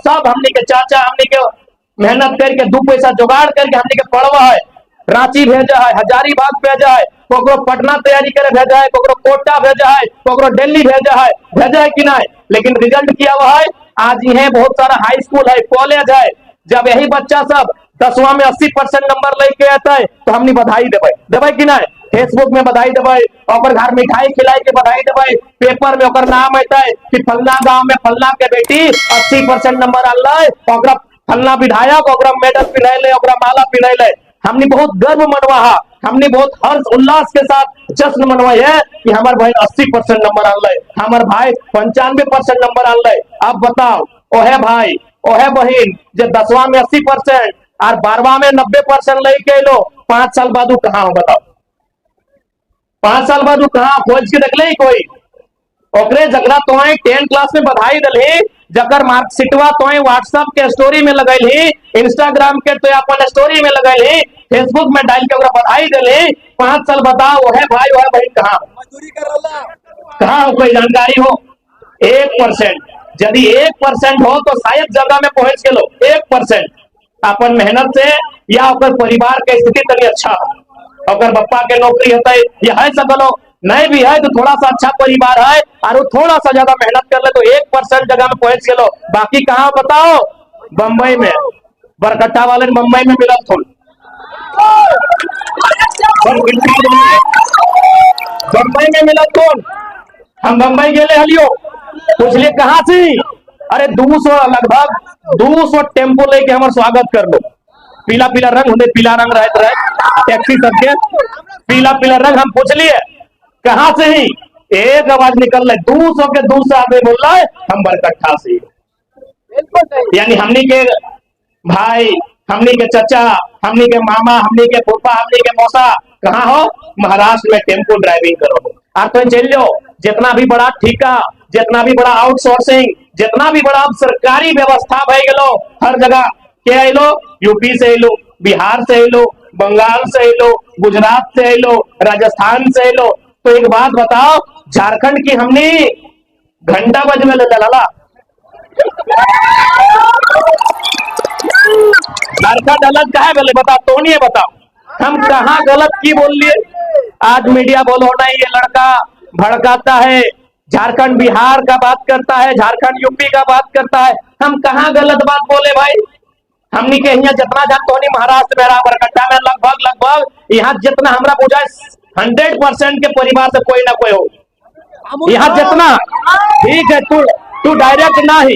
सब हमने के चाचा हमने के मेहनत करके दू पैसा जुगाड़ करके हमने के पढ़वा है, रांची भेजा है, हजारीबाग भेजा है, कोकरो पटना तैयारी करे भेजा है, कोकरो कोटा भेजा है, कोकरो दिल्ली भेजा है कि नहीं। लेकिन रिजल्ट किया हुआ है आज ये बहुत सारा हाई स्कूल है, कॉलेज है। जब यही बच्चा सब 10वां में 80% नंबर लेके आता है तो हमने बधाई देवे कि नहीं, फेसबुक में बधाई देवे, और घर मिठाई खिलाई के बधाई देवे, पेपर में ओकर नाम आता है कि फलना गांव में फलना के बेटी 80% नंबर आनल, ओकरा फलना विधायक ओकरा मेडल पिन्हले, ओकरा माला पिन्हले। हमने बहुत गर्व मनवा, हमने बहुत हर्ष उल्लास के साथ जश्न मनवाई है कि हमारे भाई 80% नंबर आनल, हमारे भाई 95% नंबर आनल। अब बताओ ओहे भाई ओहे बहन जो 10वां में 80% और 12वां में 90% लेके लो, 5 साल बाद कहाँ हो बताओ, 5 साल बाद कहाँ खोज के देख ले कोई। ओकरे जगरा तो 10 क्लास में बधाई दलही, जकर मार्कशीटवा तो व्हाट्सएप के स्टोरी में लगैली, इंस्टाग्राम के तो अपन स्टोरी में लगैली, फेसबुक में डाल के ओकरा बधाई दलही। 5 साल बताओ है भाई वह भाई कहाँ मजदूरी कर रहा, कहाँ हो, कोई जानकारी हो। 1% यदि 1% हो तो शायद जगह में पहुंच के लो। 1% अपन मेहनत से या ओकर परिवार के स्थिति तनी अच्छा हो, अगर बप्पा के नौकरी है या है सकलो, नहीं भी है तो थोड़ा सा अच्छा परिवार है और वो थोड़ा सा ज्यादा मेहनत कर ले तो 1% जगह में पहुंच के लो। बाकी कहाँ बताओ, बंबई में बरकट्टा वाले बंबई में मिला थोड़ा, बंबई में मिला कौन, हम बंबई गेले हलियो, पूछलिए कहाँ से, अरे 200 लगभग 200 टेम्पो लेके हमारे स्वागत कर लो। पीला पीला रंग होते, पीला रंग रहे टैक्सी सबके पीला पीला रंग। हम पूछ लिए कहाँ से ही, एक आवाज निकल रही 200 के 200 आदमी बोल रहा है हम बरकट्ठा से। यानी हमनी के भाई, हमनी के चचा, हमनी के मामा, हमनी के फूफा, हमनी के मौसा कहाँ हो, महाराष्ट्र में टेम्पो ड्राइविंग करो। आप तो चल लो, जितना भी बड़ा ठेका, जितना भी बड़ा आउटसोर्सिंग, जितना भी बड़ा सरकारी व्यवस्था भय गलो, हर जगह के आइलो, यूपी से आइलो, बिहार से आइलो, बंगाल से आइलो, गुजरात से आइलो, राजस्थान से आइलो। तो एक बात बताओ, झारखंड की हमने घंटा बज में लला, झारखंड अलग का है बोले, बताओ तो नहीं है, बताओ हम कहाँ गलत की बोल लिए। आज मीडिया बोलो नहीं, ये लड़का भड़काता है, झारखंड बिहार का बात करता है, झारखंड यूपी का बात करता है, हम कहाँ गलत बात बोले भाई। हमनी के यहाँ जितना जान तो महाराष्ट्र में बरकट्टा में लगभग यहाँ जितना हमरा पूछा 100% के परिवार से कोई ना कोई हो यहाँ जितना। ठीक है, तू डायरेक्ट ना ही,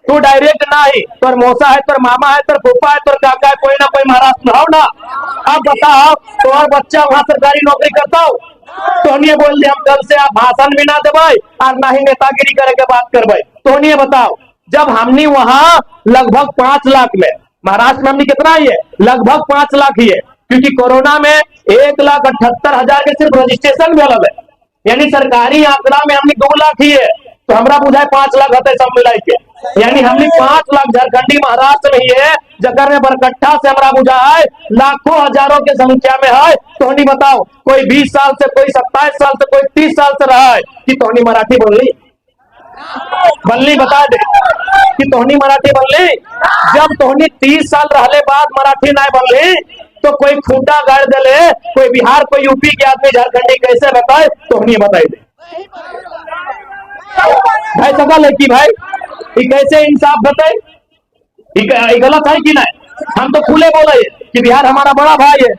तू डायरेक्ट ना ही, तोर मौसा है, तोर मामा है, तोर फूफा है, तोर काका है, कोई ना कोई महाराष्ट्र में हो ना। अब बताओ तोर बच्चा वहां सरकारी नौकरी करता हो तो नहीं बोल दिया हम कल से आप भाषण भी ना देवे और ना ही नेतागिरी करे के बात करवे, तो नहीं बताओ। जब हमने वहां लगभग 5 लाख में, महाराष्ट्र में हमने कितना ही है, लगभग 5 लाख ही है, क्योंकि कोरोना में 1,78,000 के सिर्फ रजिस्ट्रेशन भी अलग है, यानी सरकारी आंकड़ा में हमने 2 लाख ही है, तो हमरा बुझाए 5 लाख होते सब मिला के, यानी हमने 5 लाख झारखंडी महाराष्ट्र में ही है, जगह में बरकट्ठा से हमरा बुझा है लाखों हजारों के संख्या में है। तो नहीं बताओ, कोई 20 साल से, कोई 27 साल से, कोई 30 साल से रहा है कि तोहनी मराठी बोलनी बता दे कि तोहनी मराठी बनली। जब तोहनी 30 साल रहले बाद मराठी ना बनली तो कोई खूंटा गाड़ दे, कोई बिहार कोई यूपी के आदमी झारखंडी कैसे बताए, तोहनी बताई दे भाई। सकल है कि भाई ये कैसे इंसाफ बताए, ये गलत है कि नहीं। हम तो खुले बोले कि बिहार हमारा बड़ा भाई है,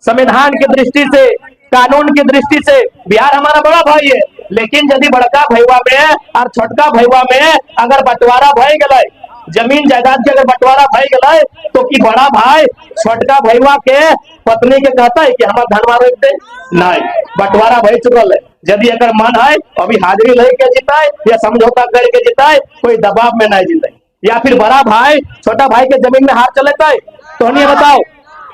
संविधान की दृष्टि से, कानून की दृष्टि से बिहार हमारा बड़ा भाई है, लेकिन यदि बड़का भैया में और छोटका भैया में अगर बंटवारा भय गए, जमीन जायदाद के अगर बंटवारा भय गए, तो कि बड़ा भाई छोटका भैया के पत्नी के कहता है कि हमारा धनवा रोक दे, नहीं, बंटवारा भय चुकल है। यदि अगर मन है अभी हाजिरी लेके जिताए या समझौता करके जिताए, कोई दबाव में नहीं जिताए, या फिर बड़ा भाई छोटा भाई के जमीन में हाथ चलेता है, तो नहीं बताओ,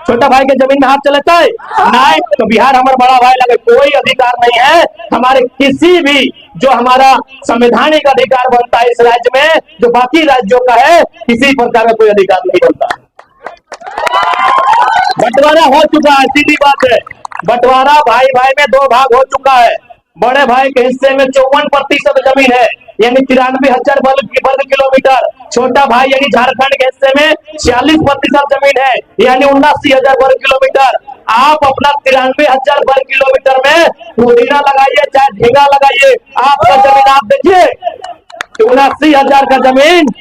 छोटा भाई के जमीन में हाथ चलेता है नहीं, तो बिहार हमारा बड़ा भाई लगे, कोई अधिकार नहीं है हमारे किसी भी जो हमारा संवैधानिक अधिकार बनता है इस राज्य में, जो बाकी राज्यों का है, किसी प्रकार का कोई अधिकार नहीं बनता। बंटवारा हो चुका है, सीधी बात है, बंटवारा भाई भाई में 2 भाग हो चुका है। बड़े भाई के हिस्से में 54% जमीन है, यानी 93,000 वर्ग किलोमीटर, छोटा भाई यानी झारखंड के हिस्से में 46% जमीन है, यानी 79,000 वर्ग किलोमीटर। आप अपना 93,000 वर्ग किलोमीटर में पुदीना लगाइए चाहे झींगा लगाइए, आपका जमीन आप देखिए 79,000 का जमीन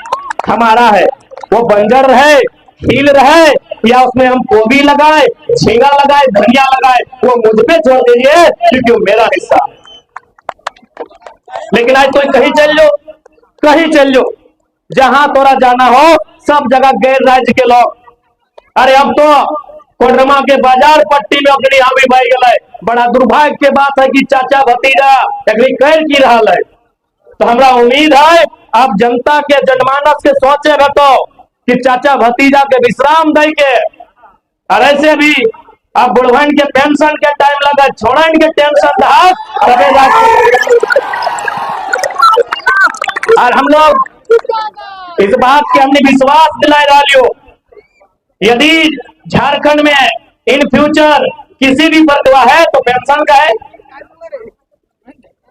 हमारा है। वो बंजर रहे, हिल रहे, या उसमें हम गोभी लगाए, झींगा लगाए, धनिया लगाए, वो मुझ पे छोड़ दीजिए क्योंकि वो मेरा हिस्सा। लेकिन आज कोई कहीं चल लो, कहीं चल लो, जहां तोरा जाना हो सब जगह गैर राज्य के लोग। अरे अब तो कोडरमा के बाजार पट्टी में अपनी हामी भाई गए। बड़ा दुर्भाग्य के बात है कि चाचा भतीजा एक कैर की रहा है। तो हमरा उम्मीद है अब जनता के जनमानस के सोचे तो कि चाचा भतीजा के विश्राम दे के, और ऐसे भी अब बुढ़वन के पेंशन के टाइम लगा, छोड़न के टेंशन था तबे जाके। और हम लोग इस बात के हमने विश्वास दिलाए डालियो, यदि झारखंड में इन फ्यूचर किसी भी बदलाव है तो पेंशन का है।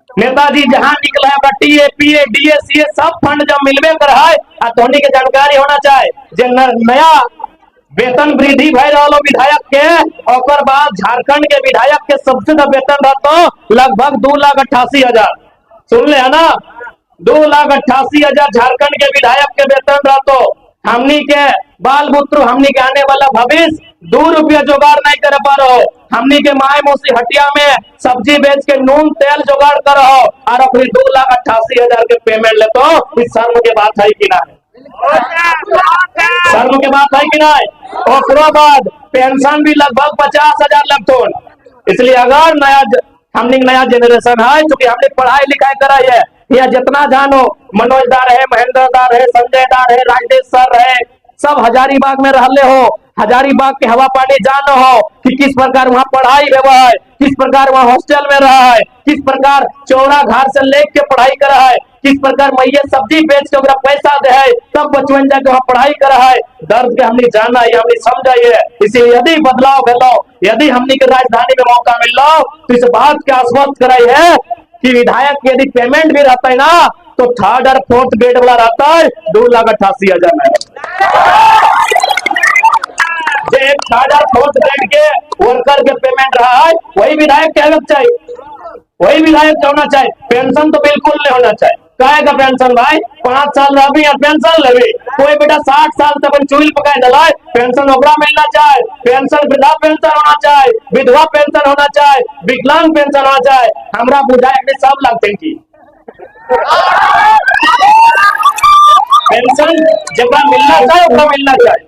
नेताजी जहां निकला है टीए पीए डीए सीए सब फंड जब मिलवे कर है, तोहनी के जानकारी होना चाहिए जे नया वेतन वृद्धि भय रहा विधायक के, और बाद झारखंड के विधायक के सबसे ज्यादा वेतन रहता लगभग 2,88,000। सुन ले है ना, 2,88,000 झारखंड के विधायक के वेतन रहतो। हमनी के बाल बुत्रु, हमनी के आने वाला भविष्य 2 रुपया जुगाड़ नहीं कर पा रहे हो। हमनी के माए मौसी हटिया में सब्जी बेच के नून तेल जुगाड़ कर रहो और अपनी 2,88,000 के पेमेंट ले तो इस शर्म के बात है कि ना? शर्म के बात है कि ना? और बाद पेंशन भी लगभग 50,000 लगतो। इसलिए अगर हमने नया जनरेशन है, चूंकि हमने पढ़ाई लिखाई कराई है, या जितना जानो मनोज दार है, महेंद्र दार है, संजय दार है, राजेश सर है, सब हजारीबाग में रहले हो, हजारीबाग के हवा पानी जानो हो कि किस प्रकार वहाँ पढ़ाई हुआ है, किस प्रकार वहाँ हॉस्टल में रहा है, किस प्रकार चौरा घाट से लेके के पढ़ाई करा है, किस प्रकार मैये सब्जी बेच के ओकरा पैसा दे है, तब बचवन जाके वहाँ पढ़ाई करा है। दर्द के हमने जाना है, हमने समझा है। इसलिए यदि बदलाव भेलो, यदि हमने के राजधानी में मौका मिल लो तो इस बात के आश्वस्त कराई है कि विधायक यदि पेमेंट भी रहता है ना तो 3rd और 4th ग्रेड वाला रहता है 2,88,000 में। 3rd और 4th ग्रेड के वर्कर के पेमेंट रहा है, वही विधायक क्या लगता है, वही विधायक होना चाहिए। पेंशन तो बिल्कुल नहीं होना चाहिए। काहे का पेंशन भाई, 5 साल रही और पेंशन लेवी, कोई बेटा 60 साल तक चूल पकाए दलाए, पेंशन ओकरा मिलना चाहिए। पेंशन वृद्धा पेंशन होना चाहिए, विधवा पेंशन होना चाहिए, विकलांग पेंशन होना चाहिए। हमरा बुझाए सब लगते की पेंशन जब मिलना चाहिए ओकरा मिलना चाहिए,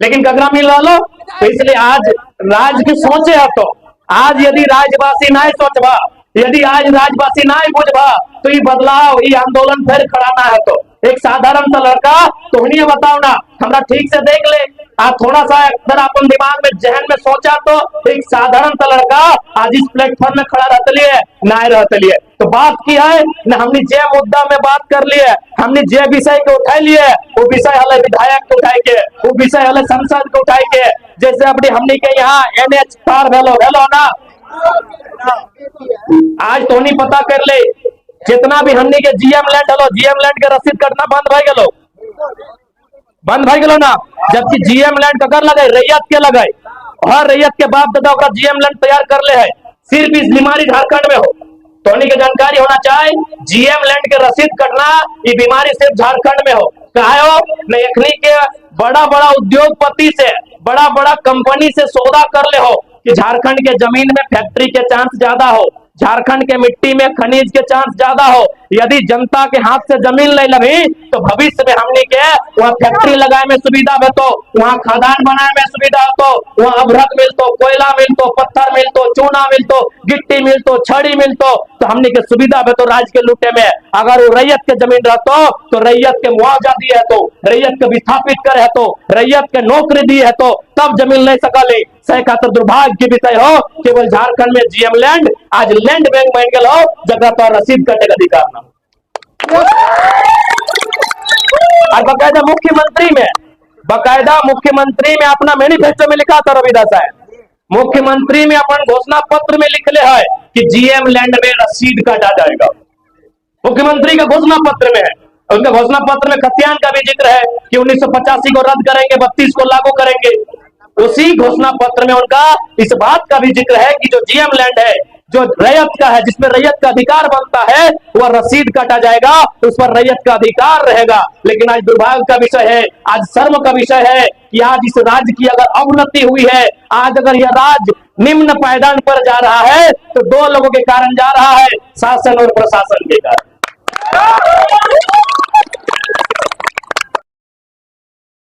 लेकिन ककरा मिल रहा। तो इसलिए आज राज्य के सोचे है, तो आज यदि राज्यवासी नहीं सोचबा, यदि आज राज्यवासी नहीं बुझबा तो ये बदलाव, ये आंदोलन फिर खड़ाना है। तो एक साधारण सा लड़का तोहनी बताओ ना, हमरा ठीक से देख ले, आप थोड़ा सा अगर अपन दिमाग में जहन में सोचा तो एक साधारण सा लड़का आज इस प्लेटफॉर्म में खड़ा रहते लिए ना रहते लिए। तो बात की है ना, हमने जे मुद्दा में बात कर लिए, हमने जे विषय को उठाई लिए, वो विषय हले विधायक को उठाई के, वो विषय हले संसद को उठाई के। जैसे अपनी हमने के यहाँ NH पार भेलो ना, आज तो नहीं पता कर ले, जितना भी हमने के GM land hello, GM land के रसीद कटना बंद भाई गेलो ना। जबकि GM लैंड ककर लगे, रैयत के लगे, हर रैयत के बाप दादा का GM लैंड तैयार कर ले है। सिर्फ इस बीमारी झारखंड में हो तो उन्हीं की जानकारी होना चाहिए, GM लैंड के रसीद कटना ये बीमारी सिर्फ झारखंड में हो। कहा हो न, के बड़ा बड़ा उद्योगपति से, बड़ा बड़ा कंपनी से सौदा कर ले हो कि झारखंड के जमीन में फैक्ट्री के चांस ज्यादा हो, झारखंड के मिट्टी में खनिज के चांस ज्यादा हो। यदि जनता के हाथ से जमीन ले लगी तो भविष्य में हमने के वहाँ फैक्ट्री लगाए में सुविधा हो, तो वहाँ खदान बनाए में सुविधा हो, तो वहाँ अभ्रक मिलतो, कोयला मिलतो, पत्थर मिलतो, चूना मिलतो, गिट्टी मिलतो, छड़ी मिलतो, तो हमने के सुविधा हो तो राज्य के लूटे में। अगर वो रैयत के जमीन रहतो तो रैयत के मुआवजा दिए है, तो रैयत के विस्थापित करे है, तो रैयत के नौकरी दिए है, तो तब जमीन ले सकले। खातर दुर्भाग्य के विषय हो केवल झारखंड में GM लैंड आज लैंड बैंक बन गए हो, जगह तो रसीद कटे का अधिकार ना। और बकायदा मुख्यमंत्री में अपना मैनिफेस्टो में लिखा था रविदास साहब, मुख्यमंत्री में अपन घोषणा पत्र में लिखले है कि GM लैंड में रसीद काटा जाएगा, मुख्यमंत्री का घोषणा पत्र में है। उनके घोषणा पत्र में खतियान का भी जिक्र है कि 1985 को रद्द करेंगे, 32 को लागू करेंगे। उसी घोषणा पत्र में उनका इस बात का भी जिक्र है कि जो जीएम लैंड है, जो रैयत का है, जिसमें रैयत का अधिकार बनता है, वह रसीद काटा जाएगा, उस पर रैयत का अधिकार रहेगा। लेकिन आज दुर्भाग्य का विषय है, आज शर्म का विषय है कि आज इस राज्य की अगर अवनति हुई है, आज अगर यह राज्य निम्न पायदान पर जा रहा है, तो दो लोगों के कारण जा रहा है, शासन और प्रशासन के कारण।